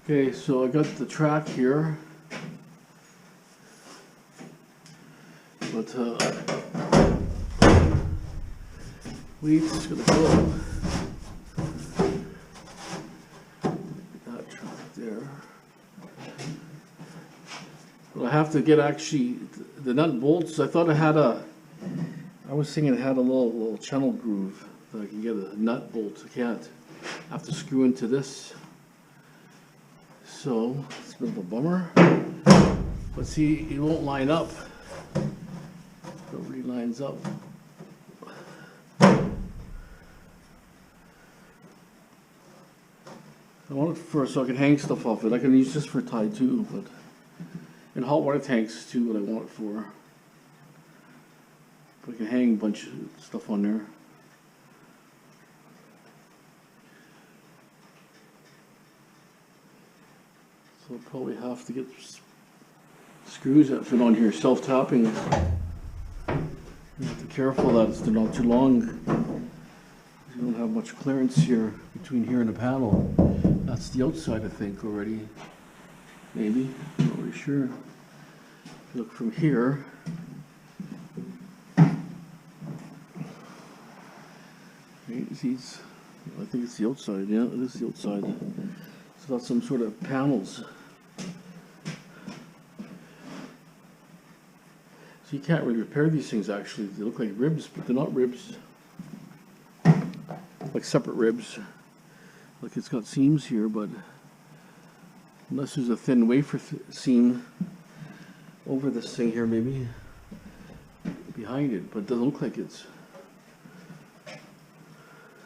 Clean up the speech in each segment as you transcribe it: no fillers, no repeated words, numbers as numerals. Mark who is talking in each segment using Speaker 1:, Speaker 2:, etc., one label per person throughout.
Speaker 1: Okay, so I got the track here, but weed's gonna go. That track there. But I have to get actually the nut and bolts. I thought I had I was thinking it had a little channel groove that I can get a nut bolt. I can't. I have to screw into this. So it's a bit of a bummer. But see, it won't line up. Nobody lines up. I want it for so I can hang stuff off it. I can use this for tie too, but and hot water tanks too. What I want it for. But I can hang a bunch of stuff on there. So I'll probably have to get screws that fit on here, self-tapping. You have to be careful that they're not too long. You don't have much clearance here between here and the panel. That's the outside, I think, already. Maybe, I'm not really sure. If you look from here, right, these, I think it's the outside. Yeah, it is the outside. So that's some sort of panels. So you can't really repair these things actually. They look like ribs, but they're not ribs. Like separate ribs. Like it's got seams here, but unless there's a thin wafer seam over this thing here maybe behind it, but it doesn't look like it's.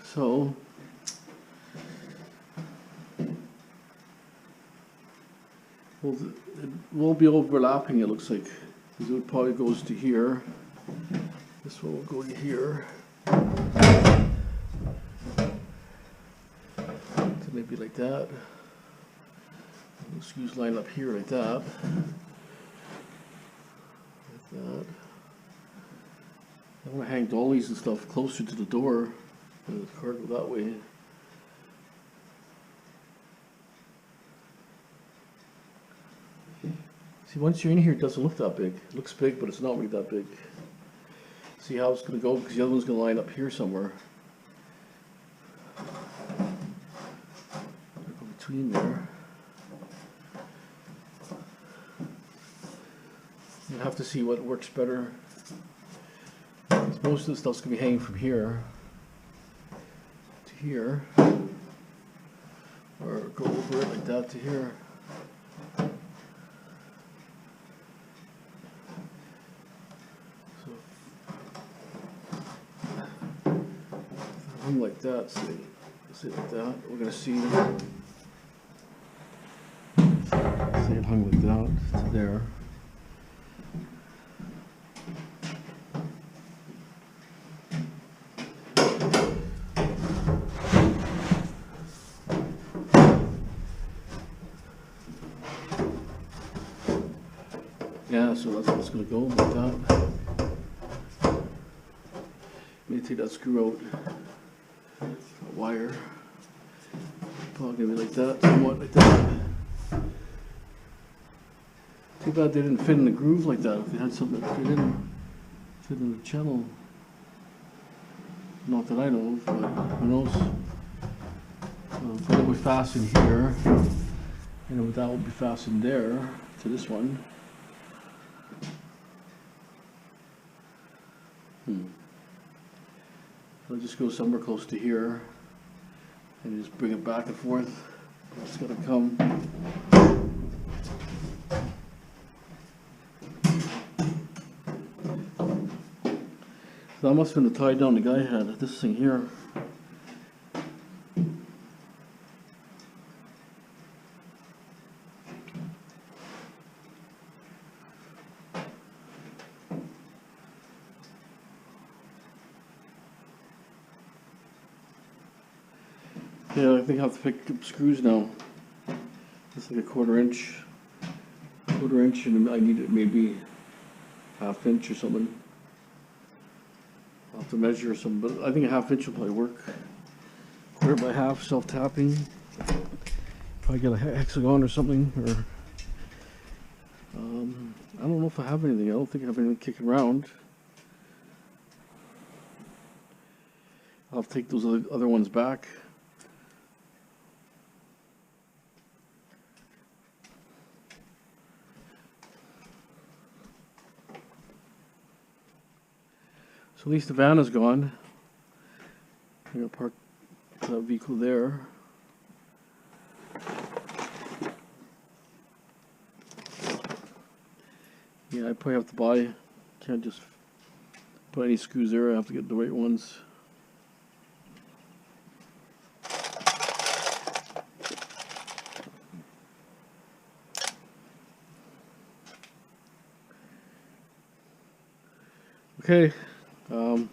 Speaker 1: So well, it will be overlapping, it looks like, because it probably goes to here. This one will go to here. So maybe like that. The screws line up here like that. Like that. I want to hang dollies and stuff closer to the door. And the car go that way. See, once you're in here, it doesn't look that big. It looks big, but it's not really that big. See how it's going to go? Because the other one's going to line up here somewhere. Go between there. You have to see what works better. Because most of the stuff's going to be hanging from here to here. Or go over it like that to here. Hung like that, see like that. We're gonna see it hung like that to there. Yeah, so that's what's gonna go like that. Let me take that screw out. Wire. Probably gonna be like that, somewhat like that. Too bad they didn't fit in the groove like that. If they had something that fit in the channel. Not that I know of, but who knows? But it would fasten here, and that would be fastened there to this one. I'll just go somewhere close to here. And just bring it back and forth. It's got to come. So that must have been the tie down the guy had, this thing here. Yeah, I think I have to pick up screws now. It's like a quarter inch, and I need it maybe ½ inch or something. I'll have to measure something, but I think a ½ inch will probably work. Quarter by half, self-tapping. Probably get a hexagon or something, or I don't know if I have anything. I don't think I have anything kicking around. I'll take those other ones back. So at least the van is gone. I'm gonna park that vehicle there. Yeah, I probably have to buy. Can't just put any screws there. I have to get the right ones. Okay. I'll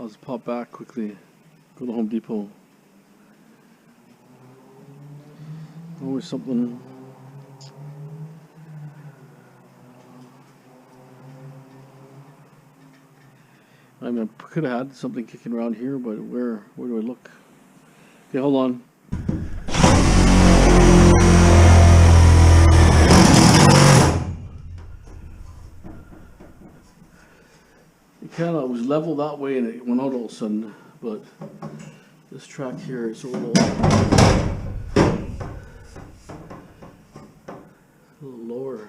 Speaker 1: just pop back quickly. Go to Home Depot. Always something. I mean, I could have had something kicking around here, but where do I look? Okay, hold on. It kind of was level that way and it went out all of a sudden, but this track here is a little lower.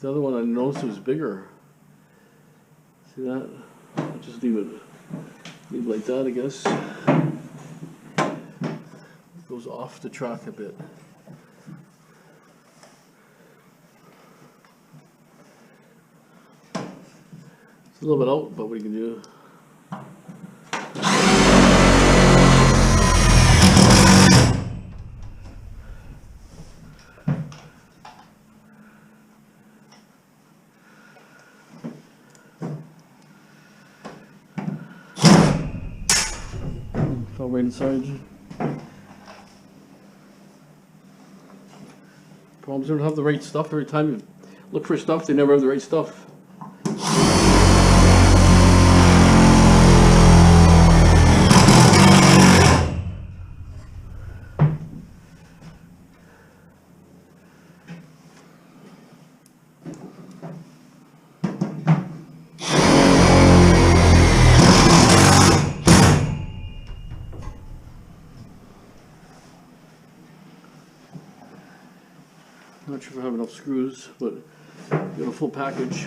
Speaker 1: The other one I noticed was bigger. See that? I'll just leave it like that, I guess. It goes off the track a bit. It's a little bit out, but what you can do. Fell right inside. Problems don't have the right stuff every time you look for stuff, they never have the right stuff. Not sure if I have enough screws, but got a full package.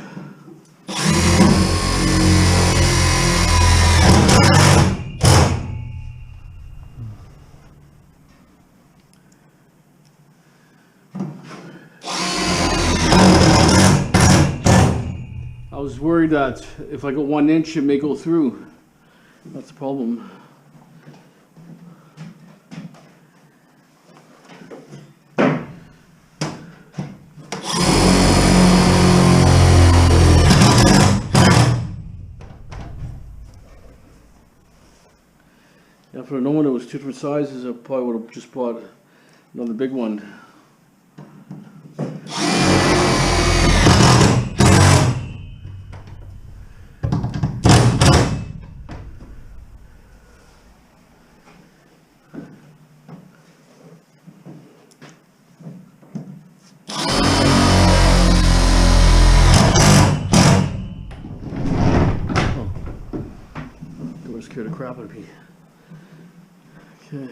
Speaker 1: I was worried that if I go 1 inch, it may go through. That's the problem. Yeah, if I'd known it was 2 different sizes, I probably would have just bought another big one. Oh, that scared the crap out of me. Okay.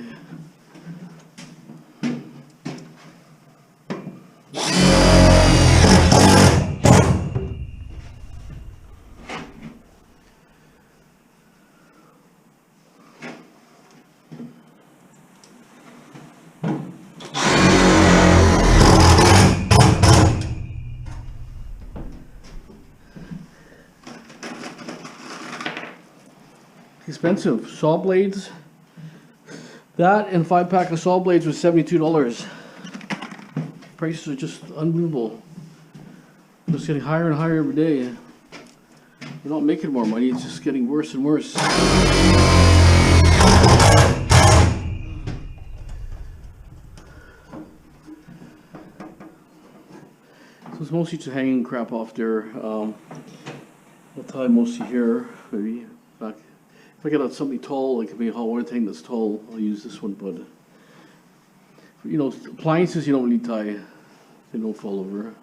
Speaker 1: Expensive saw blades. That and 5-pack of saw blades was $72. Prices are just unbelievable. It's getting higher and higher every day. You're not making more money, it's just getting worse and worse. So it's mostly just hanging crap off there. I'll tie mostly here, maybe back if I get something tall, like maybe a hot water tank that's tall, I'll use this one, but you know, appliances you don't really tie, they don't fall over.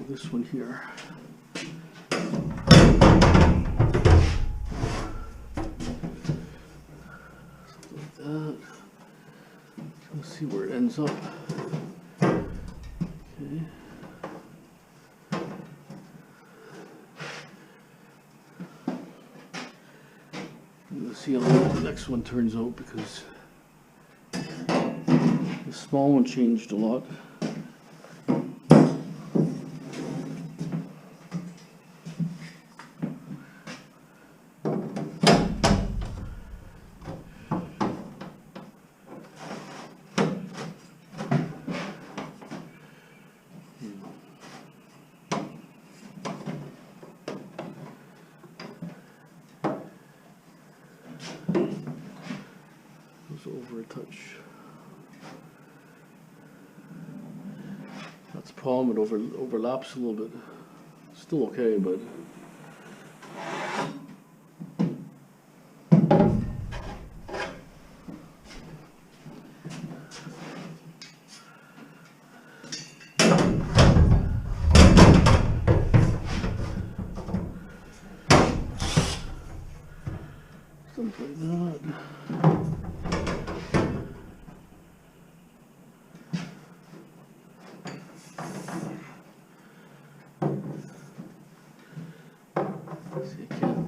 Speaker 1: This one here. Something like that. Let's see where it ends up. Okay. Let's see how the next one turns out, because the small one changed a lot. Over a touch. That's the problem, it overlaps a little bit. Still okay, but something like that.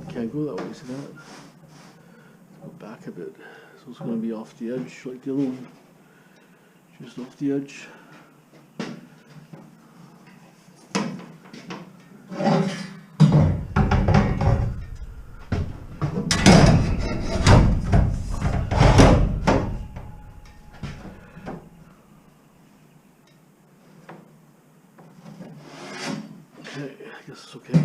Speaker 1: Can't go that way, see that? Let's go back a bit. So it's going to be off the edge like the other one. Just off the edge. Okay, I guess it's okay.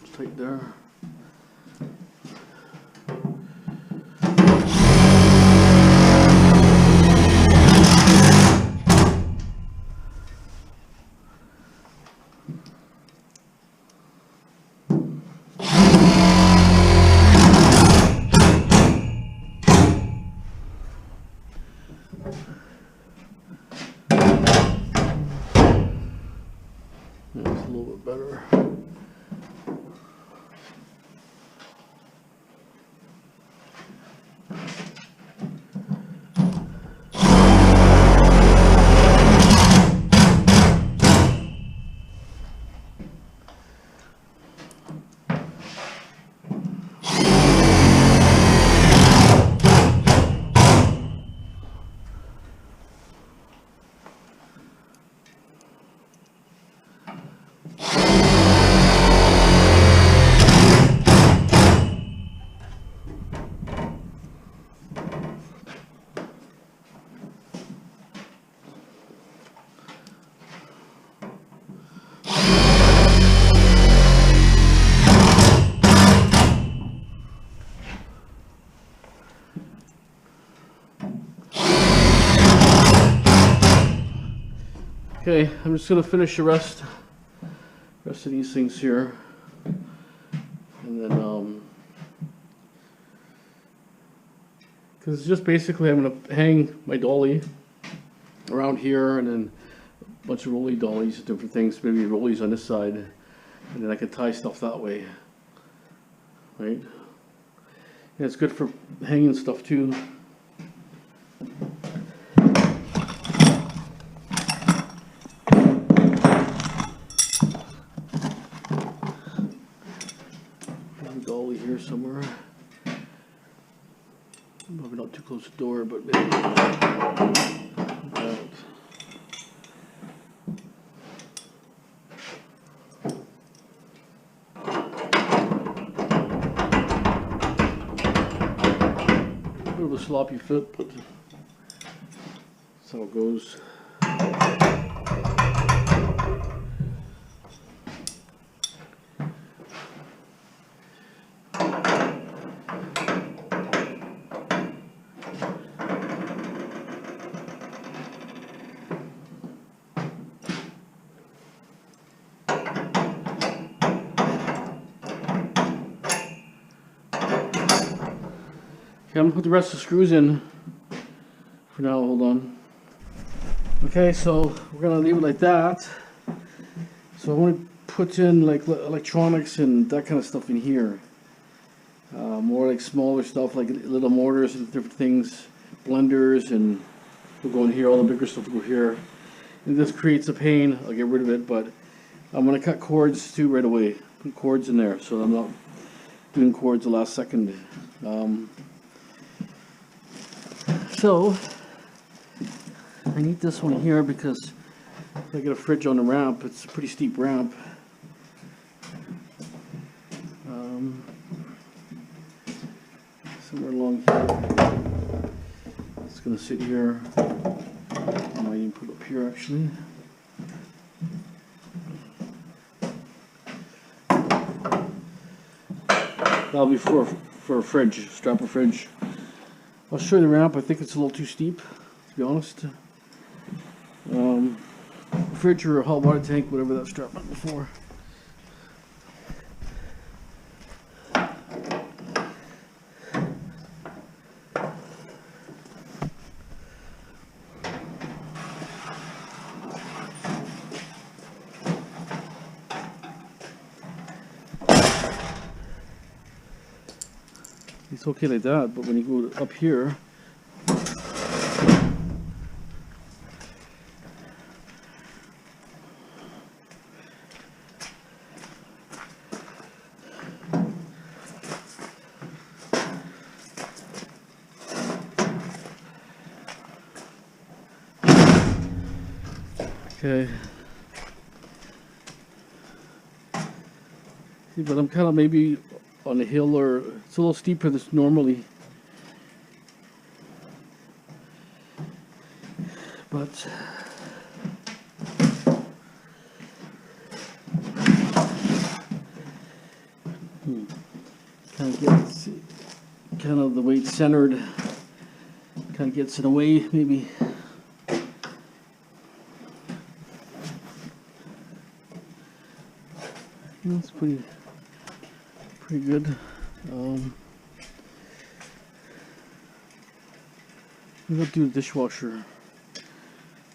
Speaker 1: It's tight there. It's a little bit better. Okay, I'm just going to finish the rest of these things here, and then because it's just basically I'm going to hang my dolly around here, and then a bunch of rolly dollies, different things, maybe rollies on this side, and then I can tie stuff that way, right? And it's good for hanging stuff too. There's a dolly here somewhere. Probably not too close to the door, but maybe like that. Bit of a sloppy fit, but that's how it goes. Okay, I'm gonna put the rest of the screws in for now. Hold on. Okay, so we're gonna leave it like that. So I want to put in like electronics and that kind of stuff in here. More like smaller stuff, like little motors and different things, blenders, and we'll go in here. All the bigger stuff will go here. And this creates a pain. I'll get rid of it, but I'm gonna cut cords too right away. Put cords in there, so I'm not doing cords the last second. So I need this one here because if I get a fridge on the ramp, it's a pretty steep ramp. Somewhere along here. It's going to sit here. I might even put it up here actually. That'll be for a fridge, strap a fridge. I'll show you the ramp. I think it's a little too steep, to be honest. Fridge or a hot water tank, whatever that strap meant before. It's okay like that, but when you go up here, okay. See, but I'm kind of maybe on a hill, or it's a little steeper than normally. But kind of gets kind of the weight centered, kind of gets in a way maybe. That's pretty good. I'm gonna do the dishwasher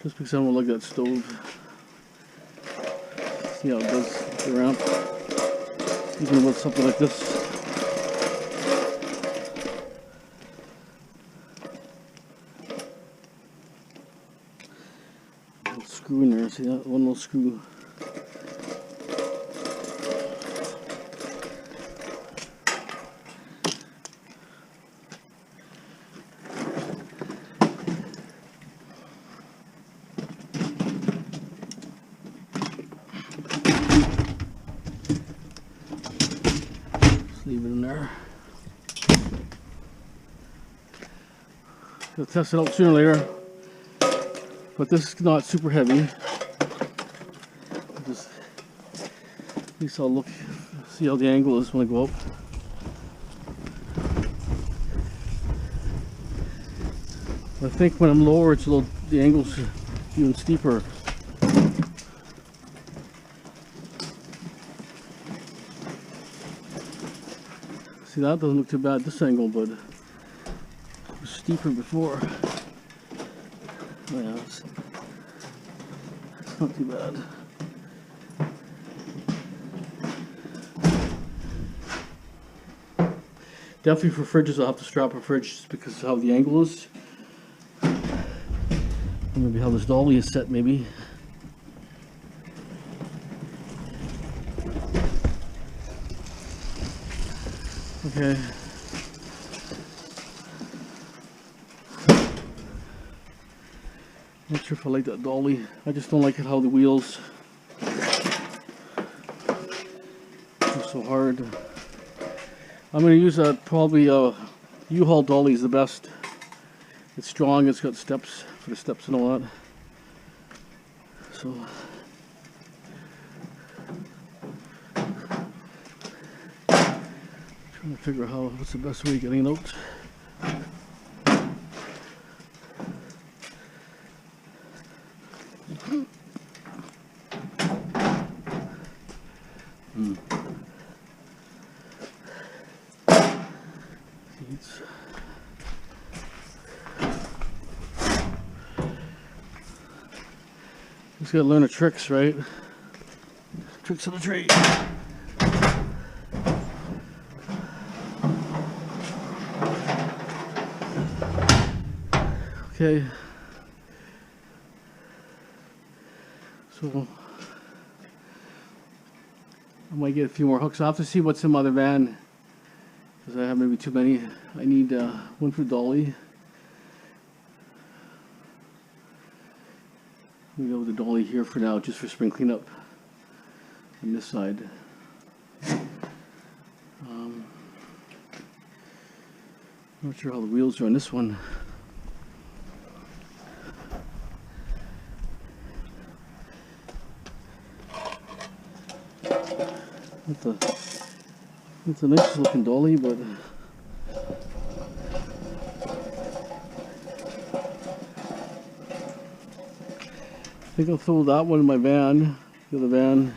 Speaker 1: just because I don't like that stove. See how it does around, even with something like this. Little screw in there. See that one little screw. Leave it in there. I'll test it out sooner or later, but this is not super heavy. Just, at least I'll look, see how the angle is when I go up. I think when I'm lower, it's a little, the angle's even steeper. See, that doesn't look too bad this angle, but it was steeper before. Yeah, it's not too bad. Definitely for fridges, I'll have to strap a fridge just because of how the angle is. Maybe how this dolly is set, maybe. Okay. Not sure if I like that dolly. I just don't like it how the wheels are so hard. I'm going to use probably U-Haul dolly is the best. It's strong, it's got steps for the steps and all that. So trying to figure out what's the best way of getting it out. Just gotta learn the tricks, right? Tricks of the trade. Okay. So I might get a few more hooks. I'll have to see what's in my other van because I have maybe too many. I need one for dolly. We go with the dolly here for now, just for spring cleanup on this side. Not sure how the wheels are on this one. It's a nice looking dolly, but I think I'll throw that one in my van, the other van.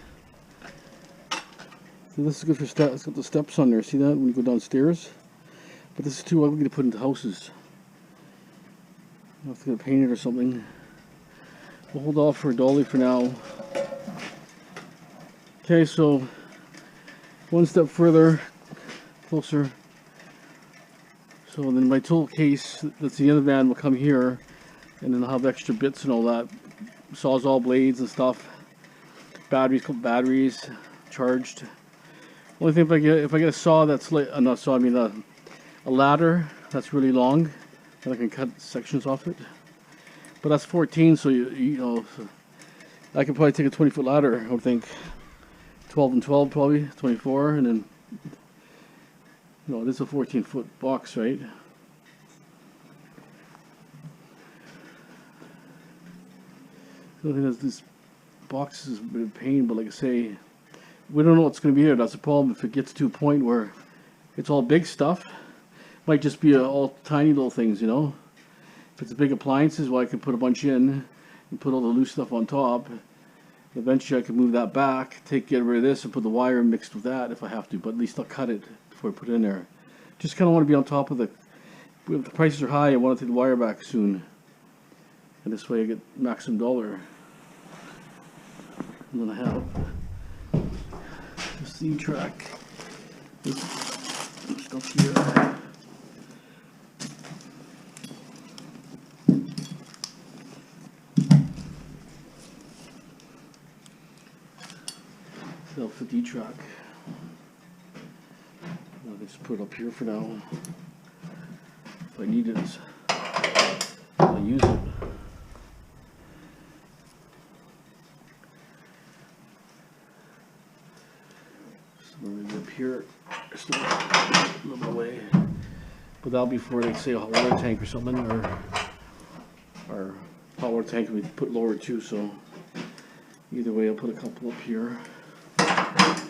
Speaker 1: So this is good for steps. It's got the steps on there. See that when you go downstairs? But this is too ugly to put into houses. I'll have to get it painted or something. We'll hold off for a dolly for now. Okay, so one step further, closer. So then my tool case, that's the other van, will come here, and then I'll have extra bits and all that. Sawzall blades and stuff, batteries, couple batteries, charged. Only thing, if I get a saw that's like not saw, I mean a ladder that's really long, then I can cut sections off it. But that's 14, so you know, I could probably take a 20-foot ladder. I would think 12 and 12, probably 24, and then you know, this is a 14-foot box, right? The only thing is this box is a bit of a pain, but like I say, we don't know what's going to be here. That's the problem. If it gets to a point where it's all big stuff, it might just be all tiny little things, you know. If it's big appliances, well, I can put a bunch in and put all the loose stuff on top. Eventually I can move that back, get rid of this and put the wire mixed with that if I have to, but at least I'll cut it before I put it in there. Just kind of want to be on top of the, if the prices are high, I want to take the wire back soon. And this way I get maximum dollar. And then I have this Trac, this stuff here. Blvd Trac. I'll just put it up here for now. If I need it, I'll use it. Maybe up here, just a little bit away, but that'll be for, like, say, a hot water tank or something, or hot water tank we put lower too. So either way, I'll put a couple up here, and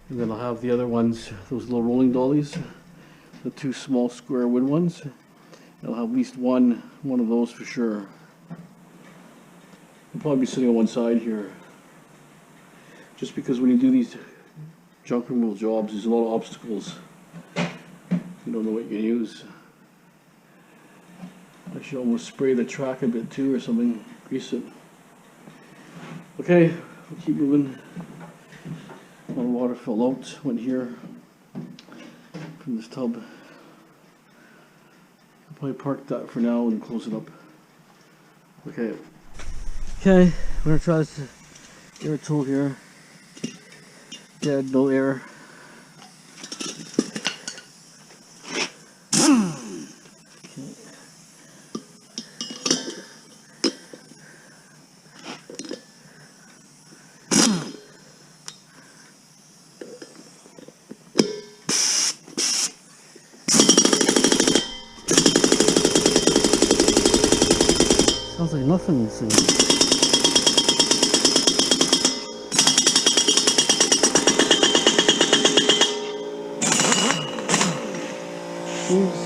Speaker 1: then I'll have the other ones, those little rolling dollies, the two small square wood ones. I'll have at least one of those for sure. I'll probably be sitting on one side here. Just because when you do these junk removal jobs, there's a lot of obstacles. You don't know what you're going to use. I should almost spray the Trac a bit too or something, grease it. Okay, we'll keep moving. My water fell out, went here. in this tub. I'll probably park that for now and close it up. Okay. Okay, we're gonna try this air tool here. Dead, no air. Sounds like nothing.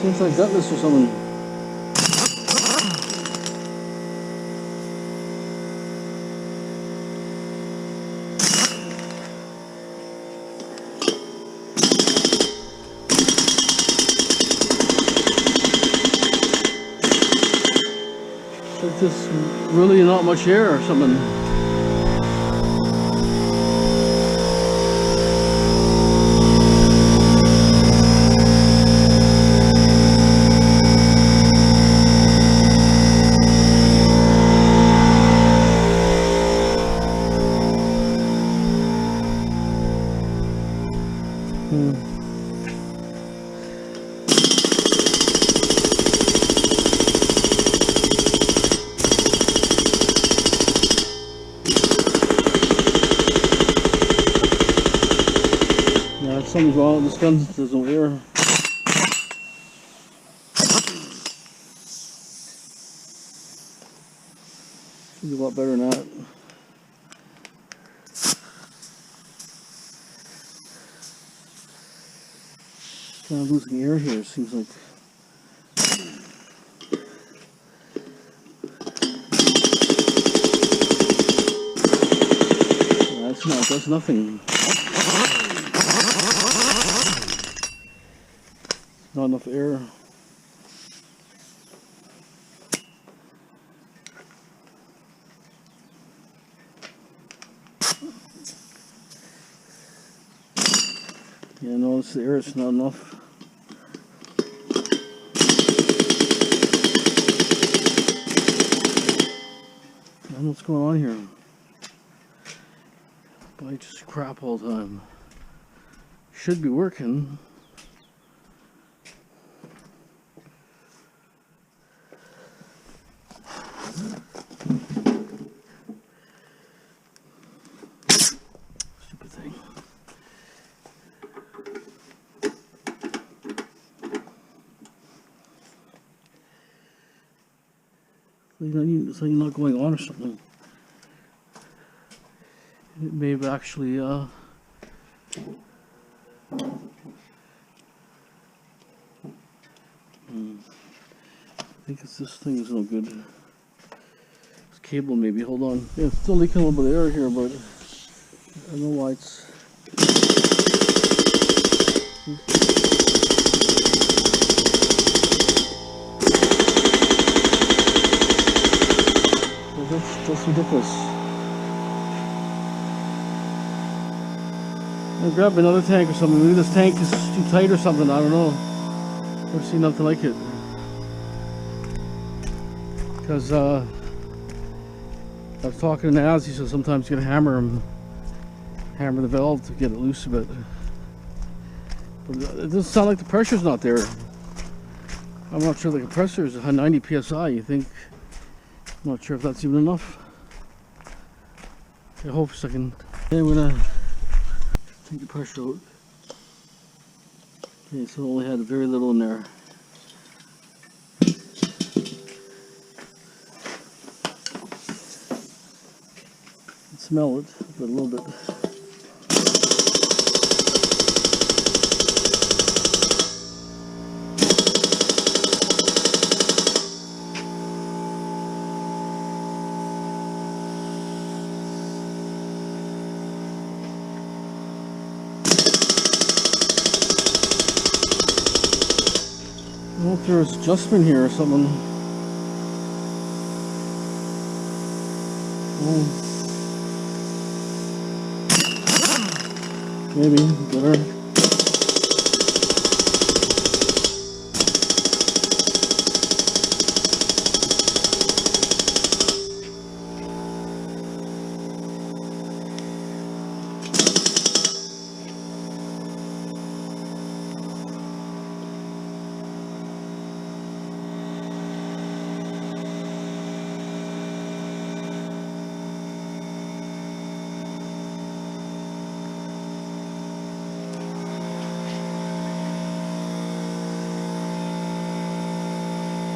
Speaker 1: Seems like gutless or something. It's just really not much air or something. Something's wrong with this gun, there's no air. Should be a lot better than that. Kind of losing air here, seems like. That's nothing. Not enough air. Yeah, no, it's the air, it's not enough. I don't know what's going on here. But I just crap all the time. Should be working. It's like not going on or something. It may have actually I think it's this thing is no good. This cable maybe, hold on. Yeah, it's still leaking a little bit of air here, but I don't know why it's that's ridiculous. I'll grab another tank or something. Maybe this tank is too tight or something. I don't know. I've seen nothing like it. Because I was talking to Naz, he said sometimes you gotta hammer the valve to get it loose a bit. But it doesn't sound like the pressure's not there. I'm not sure the compressor is 90 psi. You think? I'm not sure if that's even enough. I hope so. Okay, I'm gonna take the pressure out. Okay, so it only had very little in there. Smell it, but a little bit. I don't know if there's adjustment here or something. Maybe better.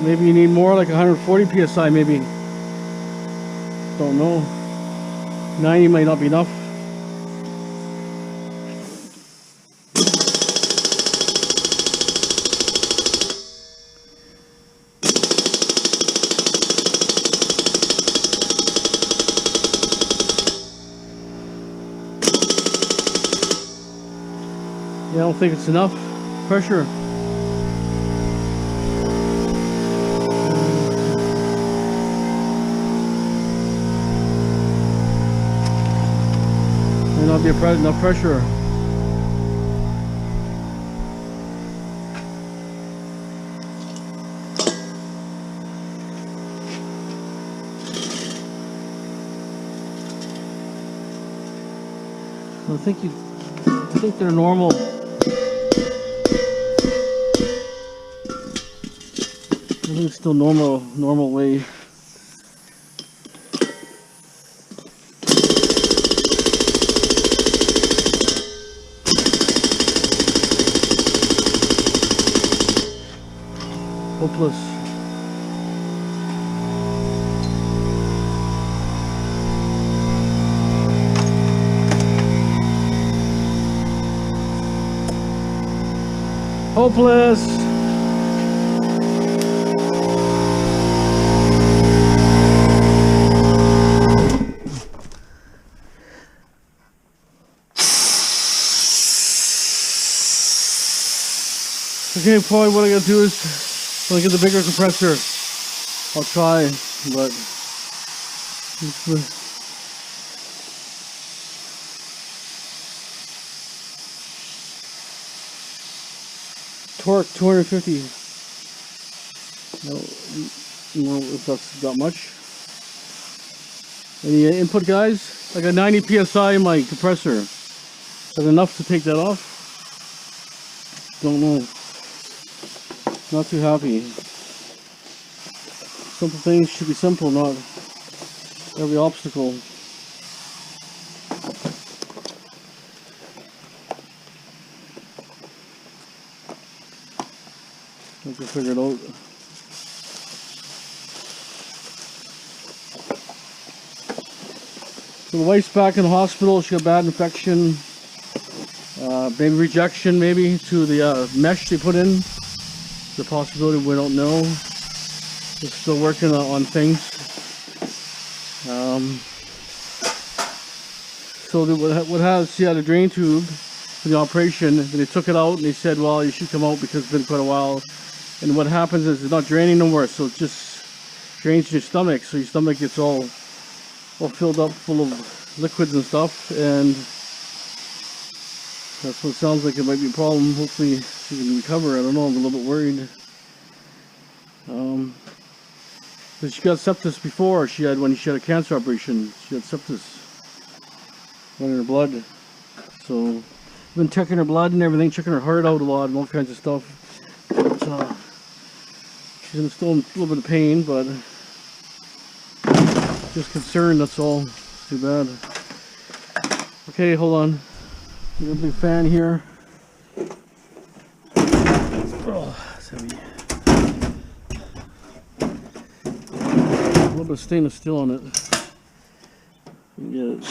Speaker 1: Maybe you need more, like 140 psi, maybe. Don't know. 90 might not be enough. Yeah, I don't think it's enough pressure. May not be enough pressure. I think they're normal. I think it's still normal way. Hopeless. Hopeless. Okay, probably what I gotta do is when I get the bigger compressor, I'll try, but torque 250. No, if that's that much. Any input, guys? I got 90 psi in my compressor. Is that enough to take that off? Don't know. Not too happy. Simple things should be simple, not every obstacle. I can figure it out. So the wife's back in the hospital. She got bad infection, maybe rejection, maybe to the mesh they put in. The possibility, we don't know. We're still working on things. So what has, she had a drain tube for the operation, and they took it out and they said, well, you should come out because it's been quite a while. And what happens is it's not draining no more, so it just drains your stomach. So your stomach gets all filled up full of liquids and stuff, and that's what it sounds like. It might be a problem. Hopefully she can recover. I don't know, I'm a little bit worried. But she got sepsis before. When she had a cancer operation, she had sepsis in her blood. So I've been checking her blood and everything, checking her heart out a lot and all kinds of stuff. But she's still in a little bit of pain, but just concerned, that's all. It's too bad. Okay, hold on. Got a big fan here. Oh, it's heavy. A little bit of stainless steel on it. Get it.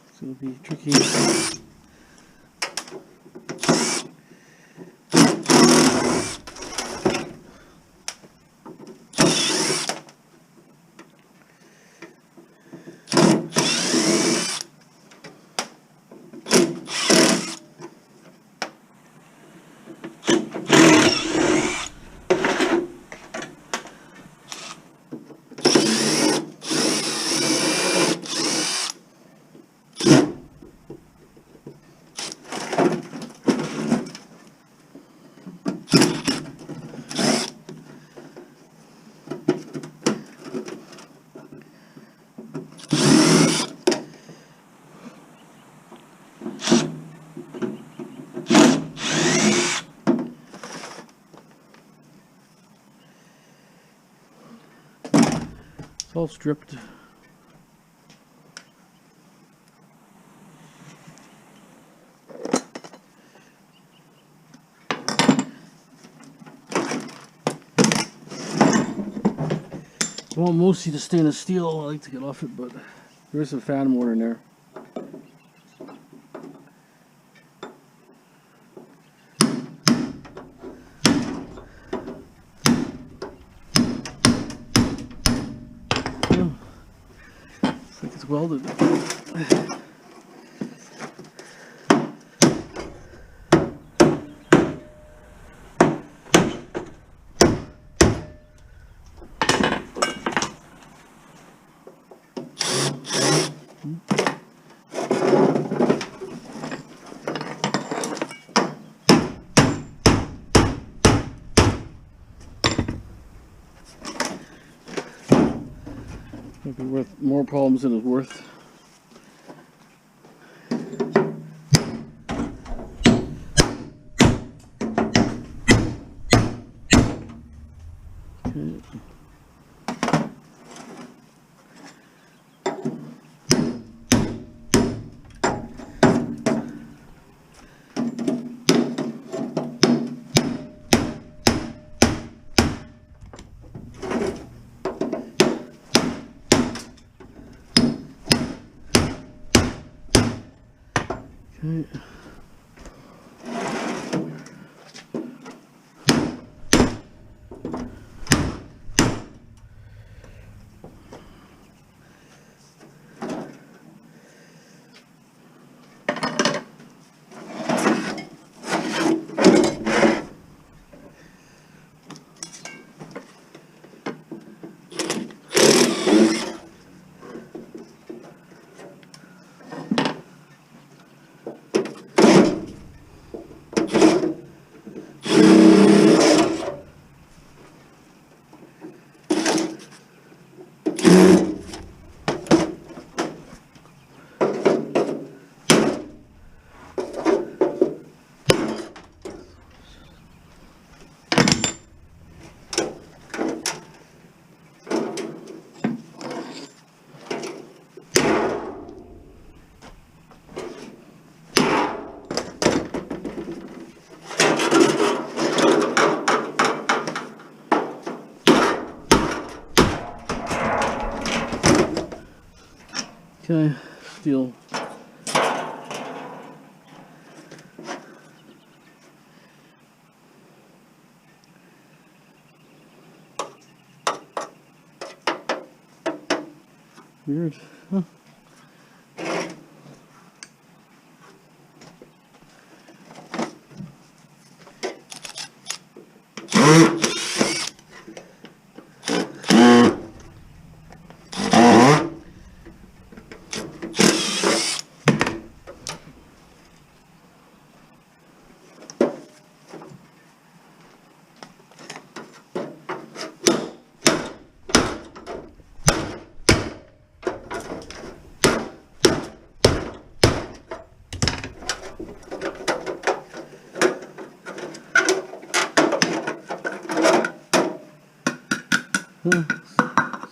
Speaker 1: It's gonna be tricky. All stripped. Well, mostly the stainless steel. I like to get off it, but there is a fan motor in there. Looks like it's welded. Might be worth more problems than it's worth. Okay. Okay, steel. Weird, huh?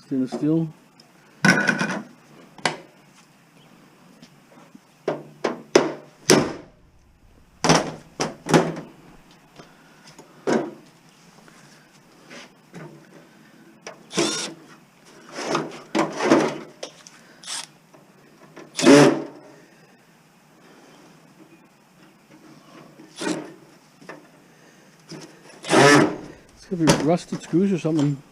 Speaker 1: Stainless steel. It's gonna be rusted screws or something.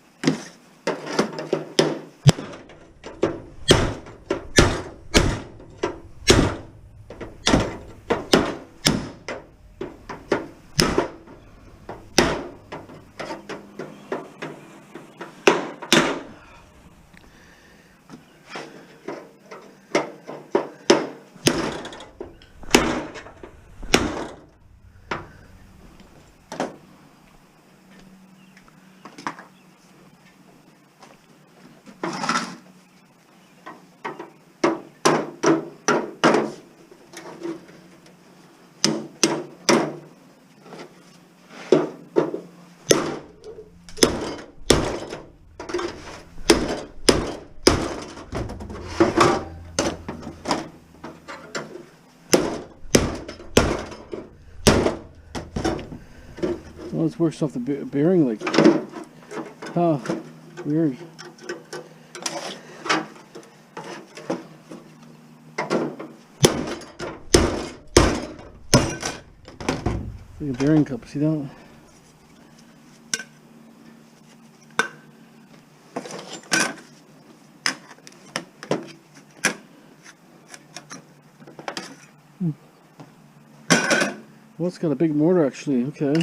Speaker 1: Well, this works off the bearing like, huh, weird. like a bearing cup, see that? Well, it's got a big mortar actually, okay.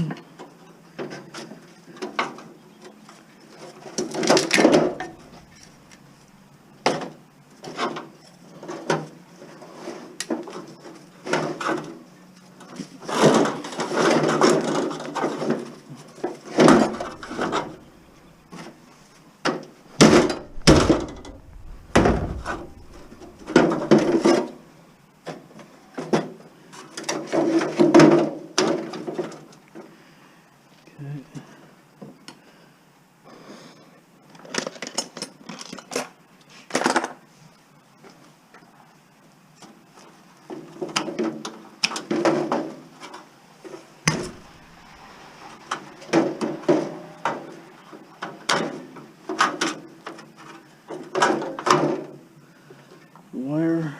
Speaker 1: Wire.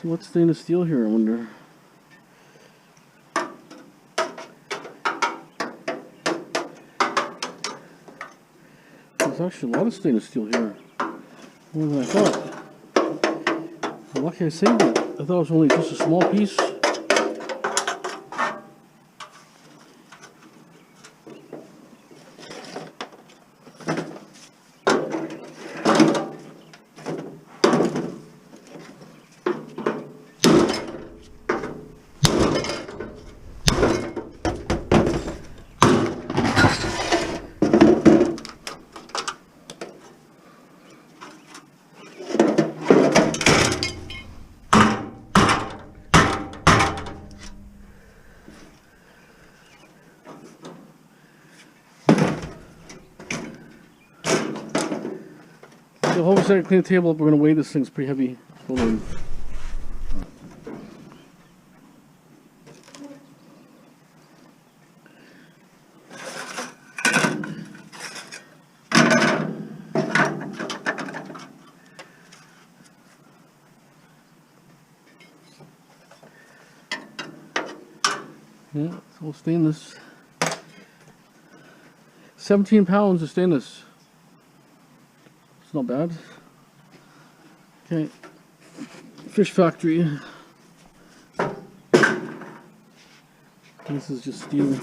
Speaker 1: So what's stainless steel here, I wonder? There's actually a lot of stainless steel here. More than I thought. Well, lucky I saved it. I thought it was only just a small piece. So hold on a second, clean the table up. We're going to weigh this thing. It's pretty heavy. Hold on. Yeah, it's all stainless. 17 pounds of stainless. It's not bad. Okay. Fish factory. This is just steel.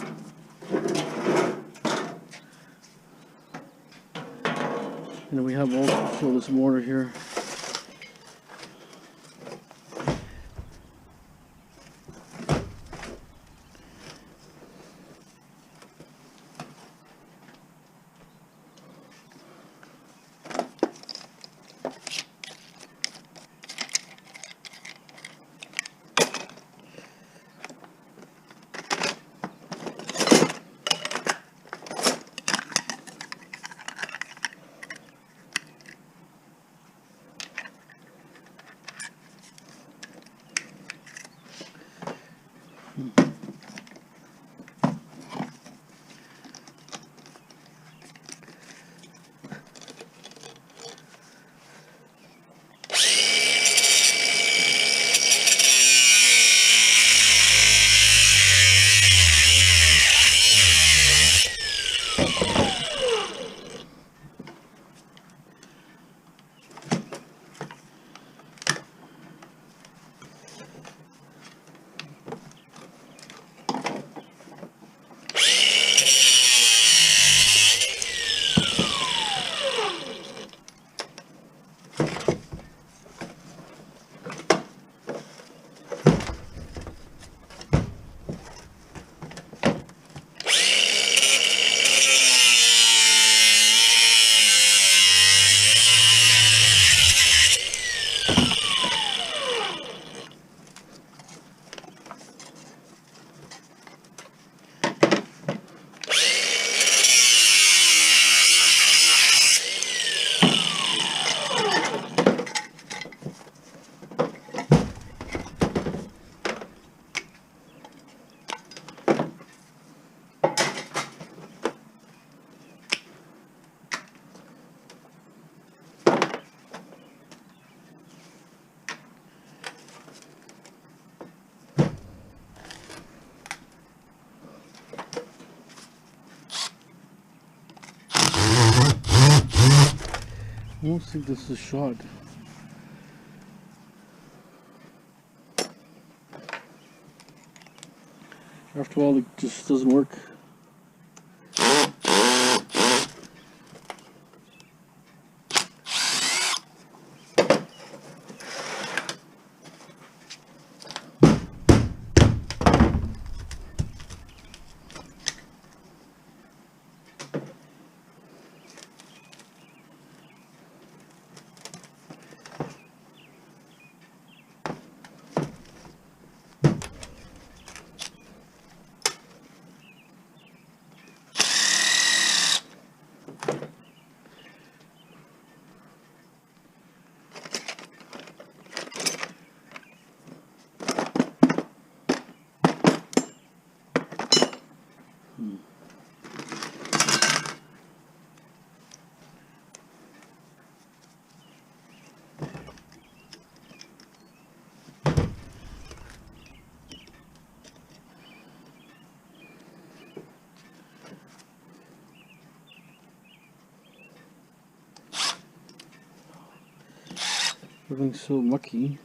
Speaker 1: And we have also this mortar here. I don't think this is shot. After all, it just doesn't work. Everything's so mucky.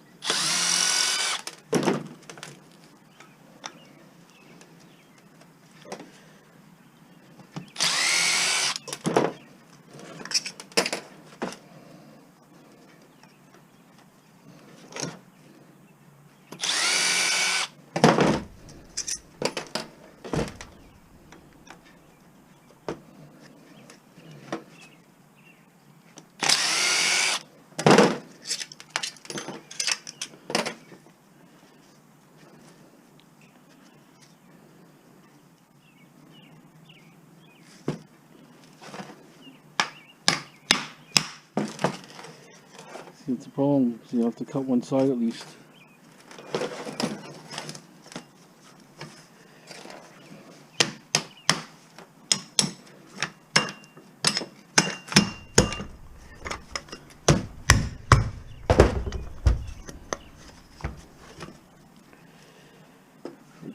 Speaker 1: See, it's a problem. So you have to cut one side at least.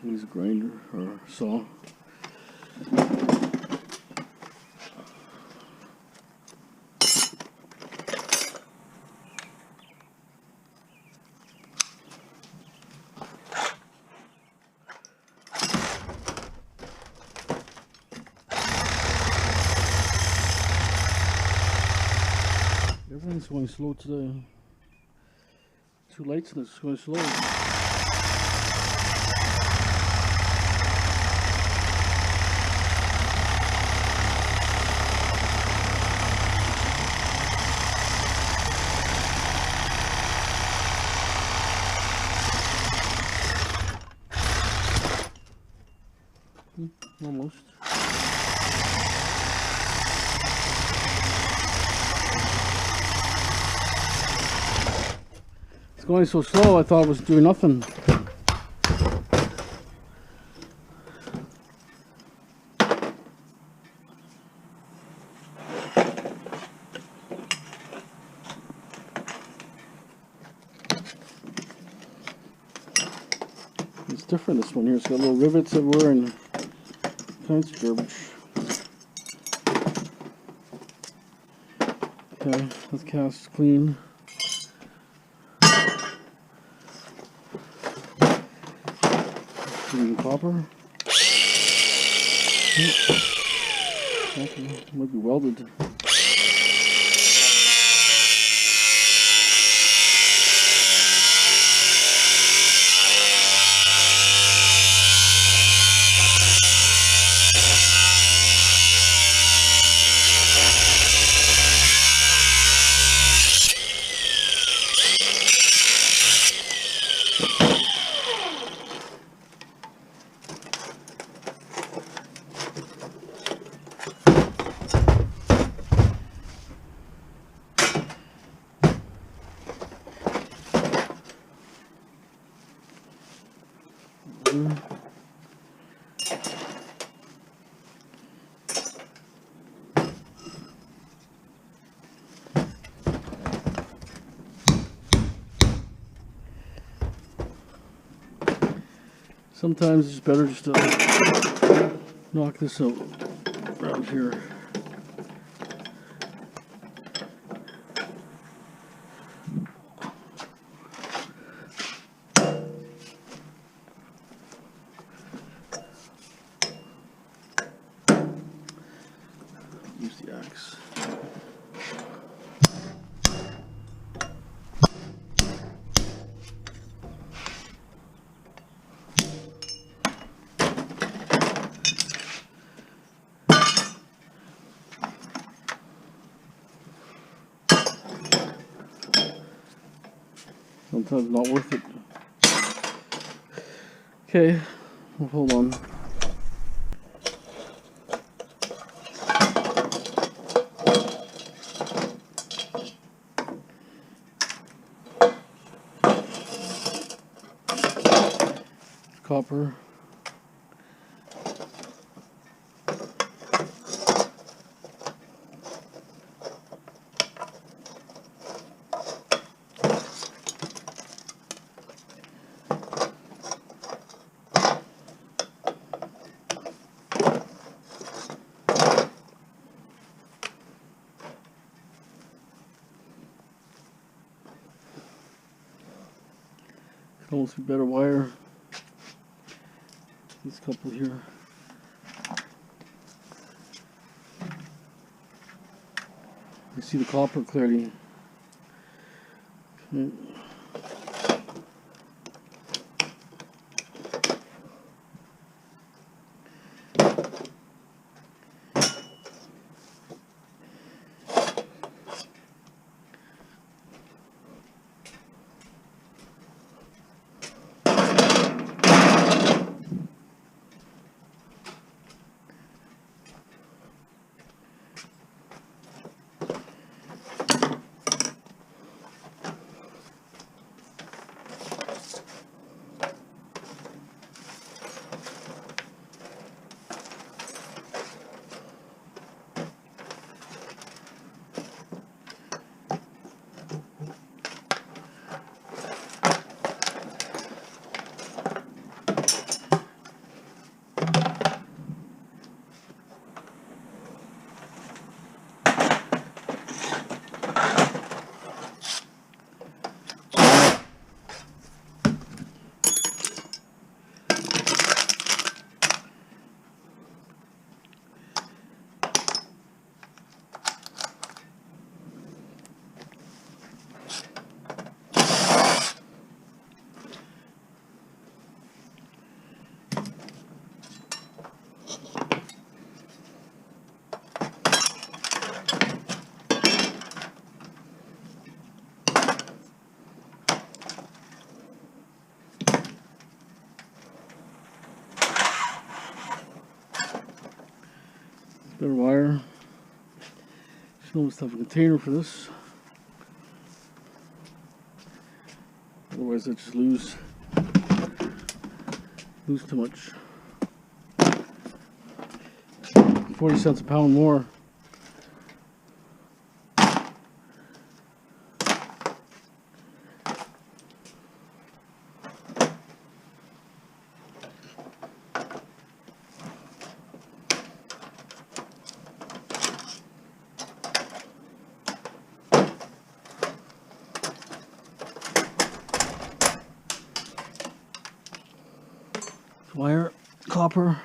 Speaker 1: Use a grinder or saw. Everything's going slow today. 2 lights and it's going slow. Almost. It's going so slow, I thought it was doing nothing. It's different, this one here. It's got little rivets everywhere and kinds of garbage. Okay, let's cast clean. Clean copper. Okay, might be welded. Sometimes it's better just to knock this out around here. jacks. Sometimes not worth it. Okay, well, hold on. Copper. Could almost be better wire. This couple here. You see the copper clearly. Okay. Better wire. Should almost have a container for this. Otherwise I just lose too much. 40 cents a pound more. Wire, copper.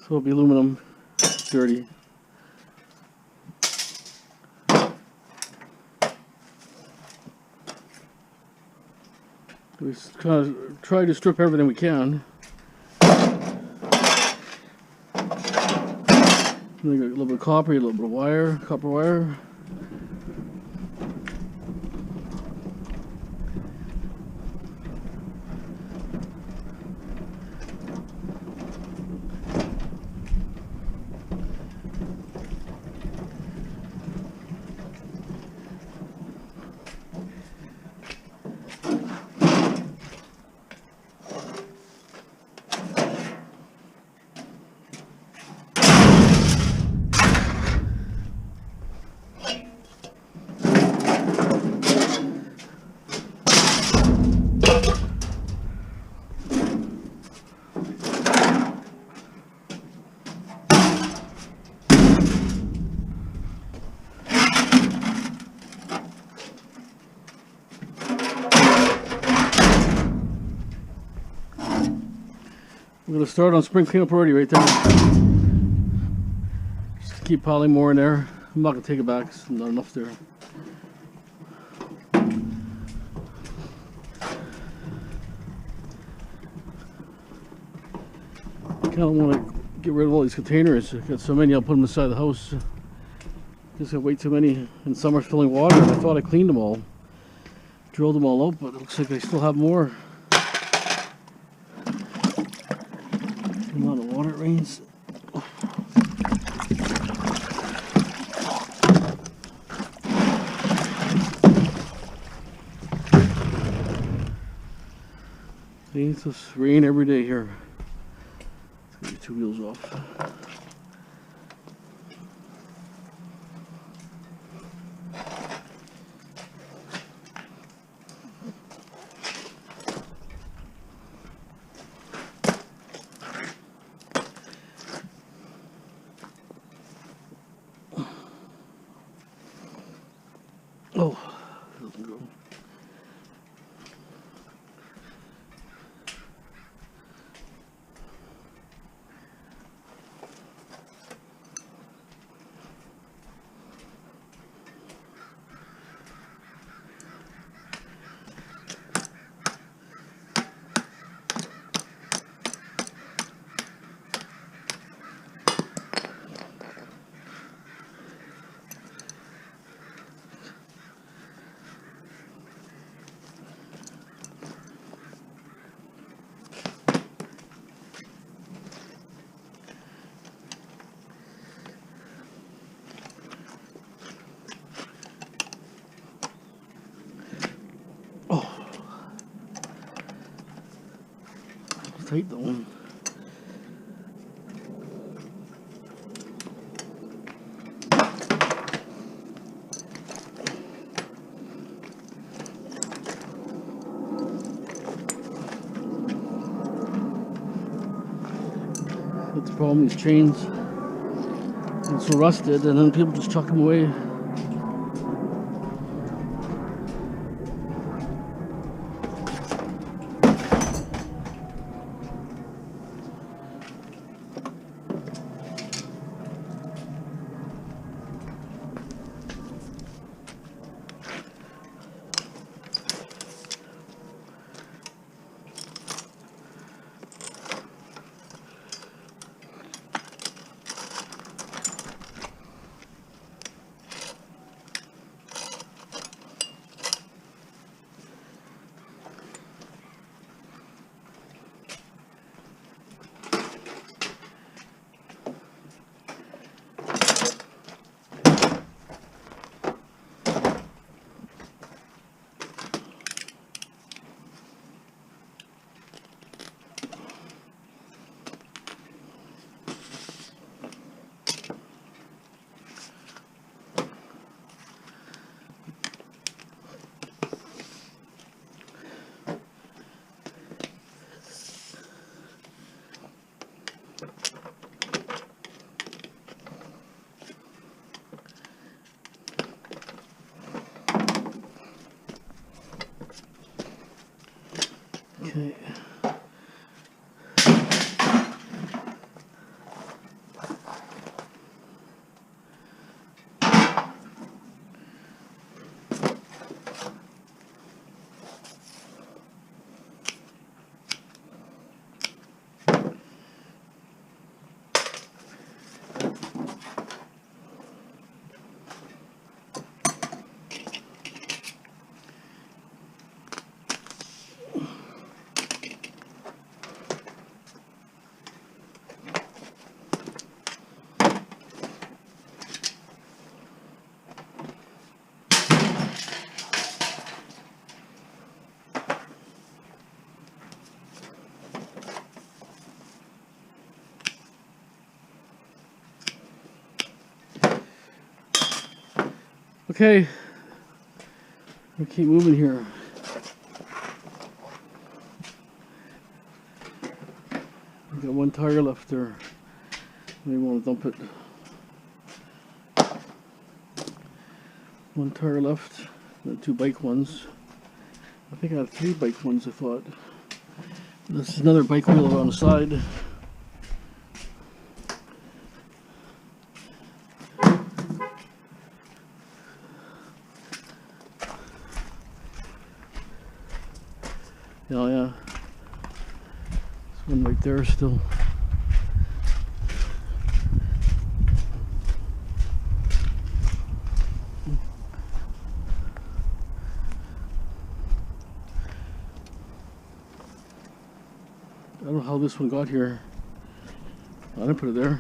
Speaker 1: So it'll be aluminum, dirty. We kind of try to strip everything we can. And then got a little bit of copper, a little bit of wire, copper wire. gonna start on spring cleanup already right there. Just keep piling more in there. I'm not gonna take it back, it's not enough there. I kinda wanna get rid of all these containers. I've got so many, I'll put them inside the house. Just got way too many in summer filling water. I thought I cleaned them all. Drilled them all out, but it looks like I still have more. The amount of water it rains. See, it's just rain every day here. Let's get your 2 wheels off. Oh, doesn't go. Tight though. That's the problem, these chains get so rusted and then people just chuck them away. Okay. Okay, we'll keep moving here. We've got one tire left there. Maybe want to dump it. One tire left, and 2 bike ones. I think I have 3 bike ones, I thought. This is another bike wheel on the side. Yeah, yeah. There's one right there still. I don't know how this one got here. I didn't put it there.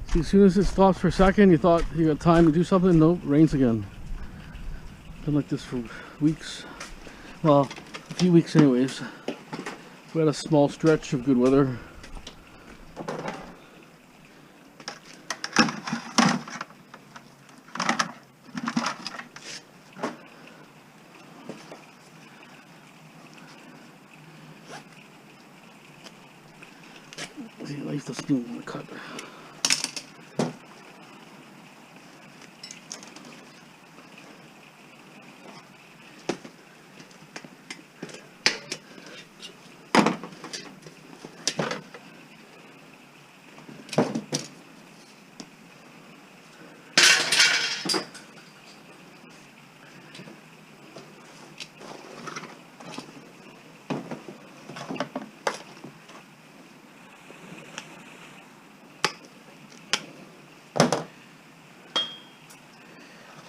Speaker 1: See, as soon as it stops for a second, you thought you got time to do something. Nope, rains again. Been like this for weeks. Well, a few weeks anyways. We had a small stretch of good weather. See, knife doesn't even want to cut.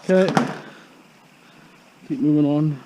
Speaker 1: Okay, keep moving on.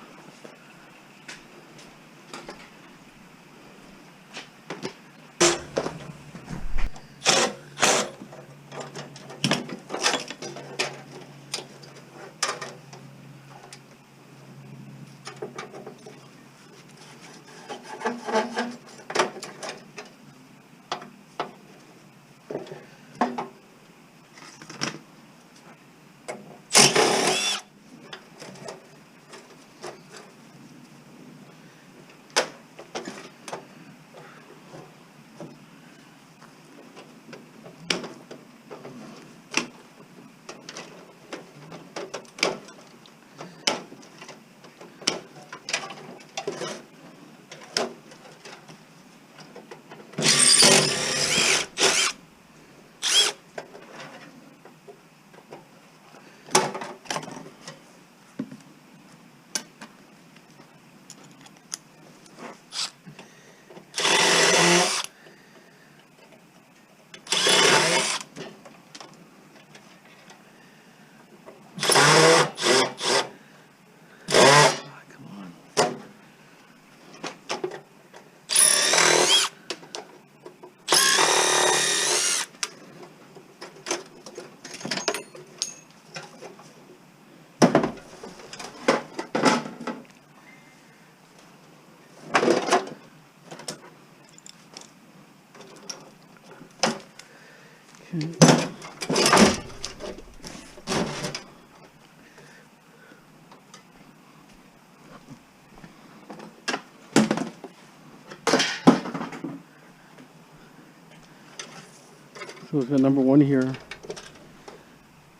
Speaker 1: So we've got number 1 here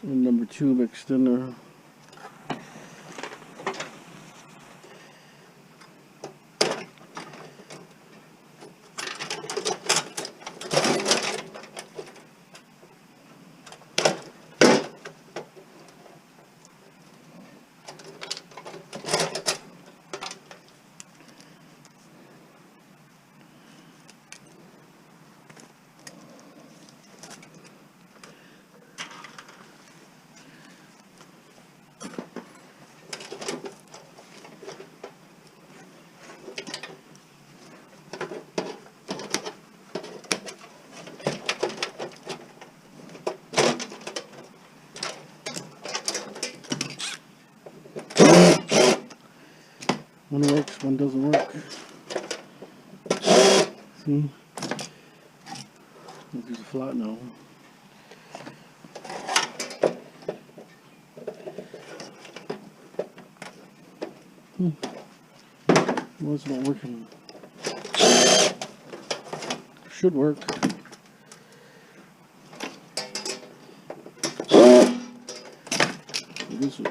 Speaker 1: and number 2 mixed in there. One works, one doesn't work. See? This is flat now. Well, it's not working. Should work. This is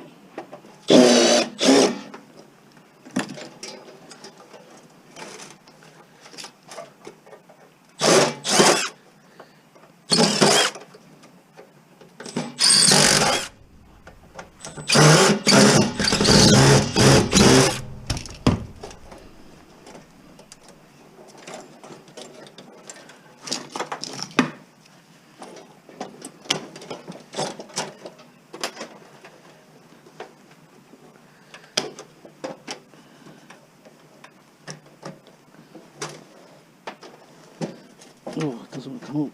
Speaker 1: Oh, it doesn't come out.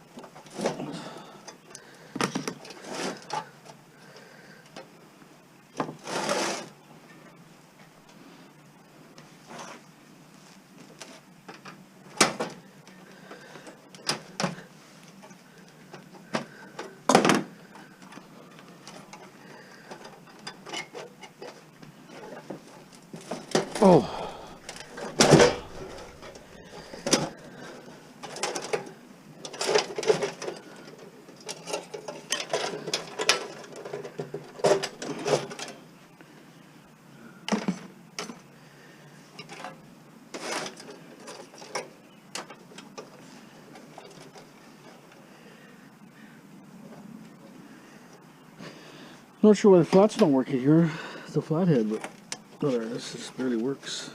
Speaker 1: Oh. Not sure why the flat's not working here. It's a flathead, but oh, this just barely works.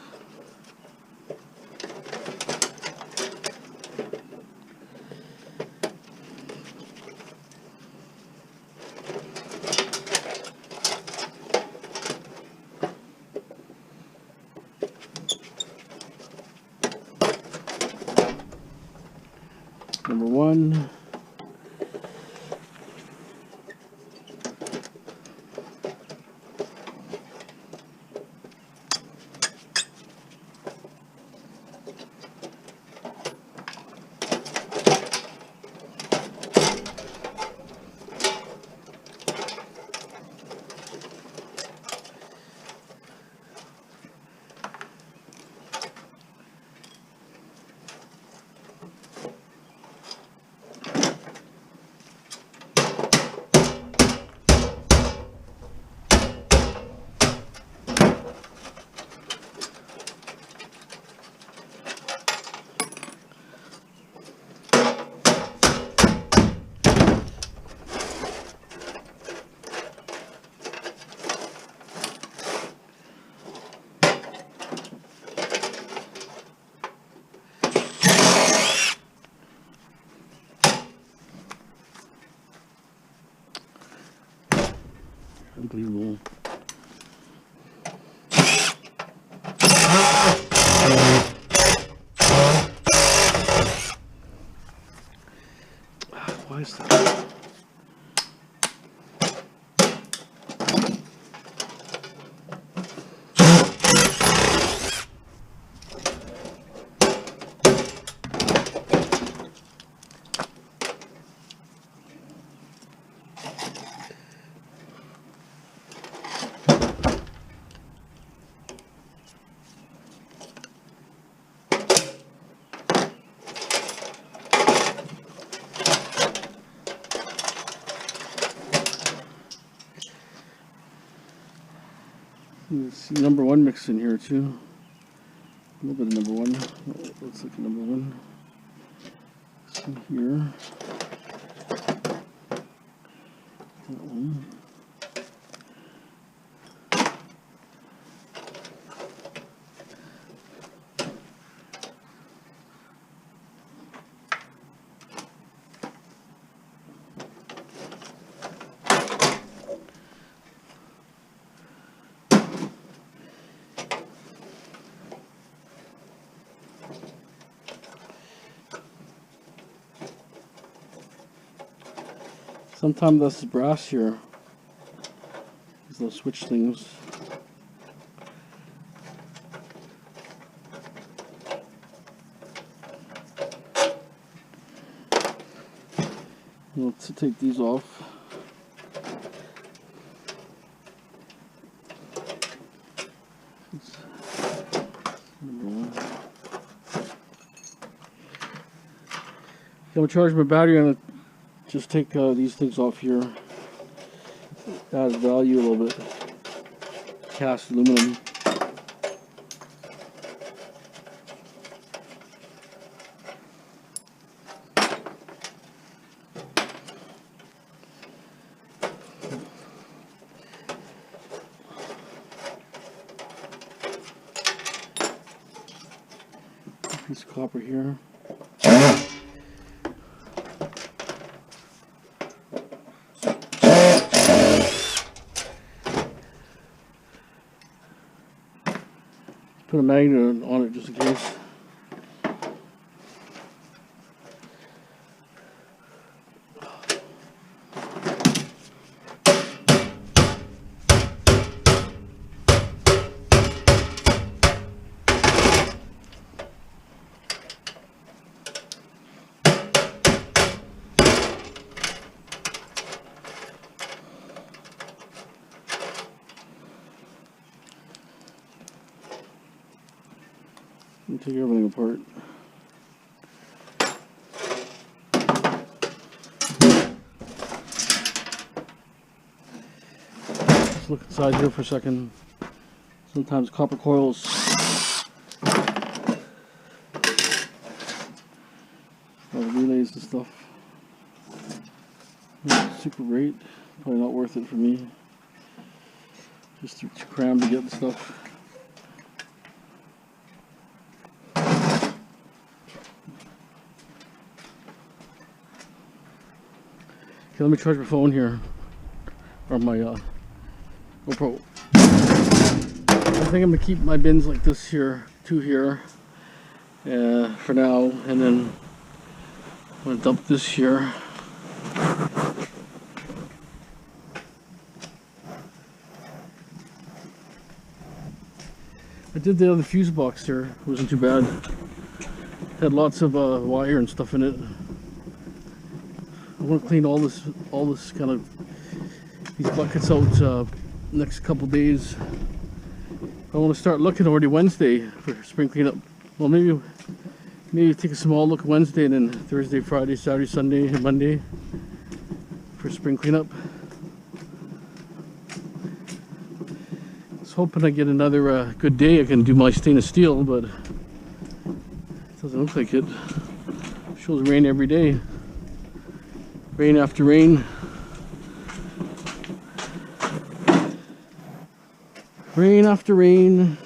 Speaker 1: Number one. Unbelievable. Why is that? Let's see, number one mix in here too. A little bit of number one. Oh, let's look at number one. See here. That one. Sometimes that's the brass here. These little switch things. Let's take these off. Number one. I'm gonna charge my battery. I'm gonna just take these things off here. Add value a little bit. Cast aluminum. Piece of copper here. Put a magnet on it just in case. and take everything apart. Let's look inside here for a second. Sometimes copper coils all the relays and stuff. Not super great. Probably not worth it for me. Just too crammed to get the stuff. Okay, let me charge my phone here, or my GoPro. I think I'm gonna keep my bins like this here, two here, for now, and then I'm gonna dump this here. I did the other fuse box here. It wasn't too bad. Had lots of wire and stuff in it. I want to clean all this kind of these buckets out next couple days. I want to start looking already Wednesday for spring cleanup. Well, maybe take a small look Wednesday, and then Thursday, Friday, Saturday, Sunday, and Monday for spring cleanup. I was hoping I get another good day. I can do my stainless steel, but it doesn't look like it. It shows rain every day. Rain after rain. Rain after rain.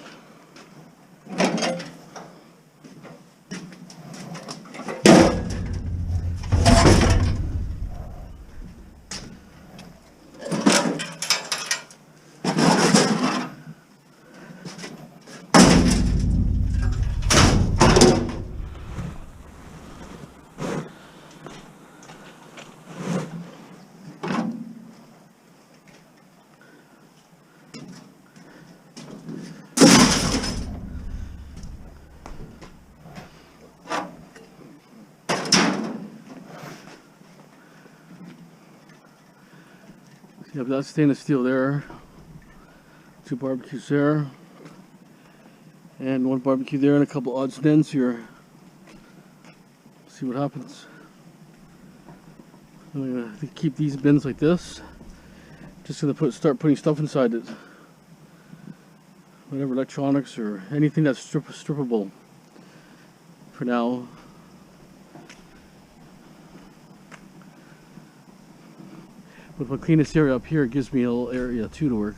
Speaker 1: Yeah, but that's stainless steel there. Two barbecues there. And one barbecue there and a couple odds and ends here. See what happens. I'm gonna keep these bins like this. Just gonna start putting stuff inside it. Whatever electronics or anything that's strippable for now. But if I clean this area up here, it gives me a little area too to work.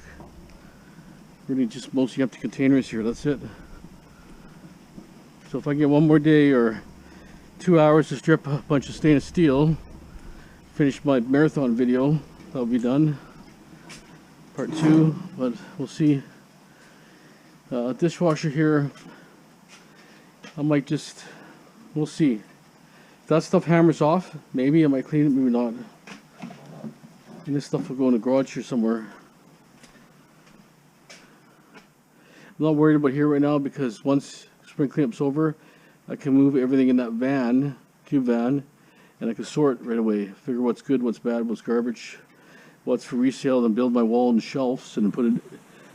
Speaker 1: Really just mostly empty containers here, that's it. So if I get one more day or 2 hours to strip a bunch of stainless steel, finish my marathon video, that'll be done. Part 2, but we'll see. Dishwasher here, I might just, we'll see. If that stuff hammers off, maybe I might clean it, maybe not. And this stuff will go in the garage here somewhere. I'm not worried about here right now because once spring cleanup's over, I can move everything in that van, cube van, and I can sort right away. Figure what's good, what's bad, what's garbage, what's for resale, then build my wall and shelves, and then put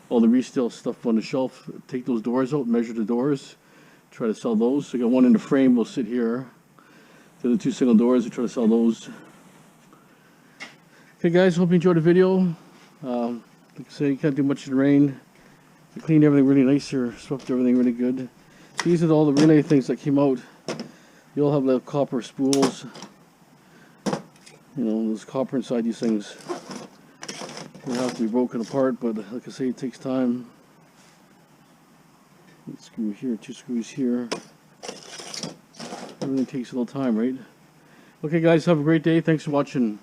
Speaker 1: all the resale stuff on the shelf. Take those doors out, measure the doors, try to sell those. I got one in the frame, will sit here. The other 2 single doors, I try to sell those. Okay guys, hope you enjoyed the video. Like I said, you can't do much in the rain. I cleaned everything really nice here, swept everything really good. These are all the relay things that came out. You all have little copper spools. You know, there's copper inside these things. They have to be broken apart, but like I say, it takes time. A screw here, 2 screws here. Everything takes a little time, right? Okay guys, have a great day. Thanks for watching.